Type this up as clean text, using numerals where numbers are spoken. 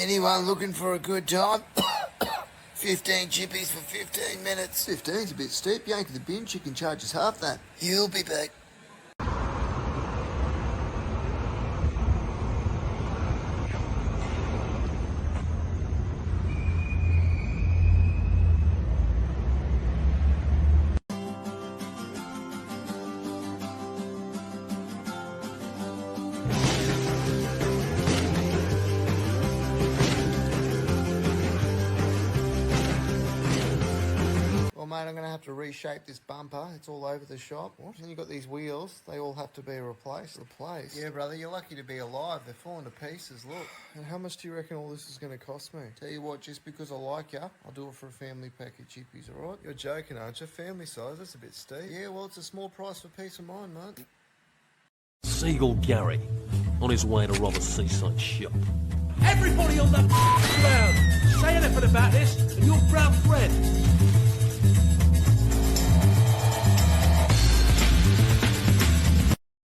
Anyone looking for a good time? 15 chippies for 15 minutes. 15's a bit steep. Yank the bin, chicken charges half that. He'll be back. Well, mate, I'm going to have to reshape this bumper. It's all over the shop. What? And you've got these wheels. They all have to be replaced. Yeah, brother, you're lucky to be alive. They're falling to pieces, look. And how much do you reckon all this is going to cost me? Tell you what, just because I like you, I'll do it for a family pack of chippies, all right? You're joking, aren't you? Family size, that's a bit steep. Yeah, well, it's a small price for peace of mind, mate. Seagull Gary on his way to rob a seaside shop. Everybody on the ground, say anything about this, and your brown friend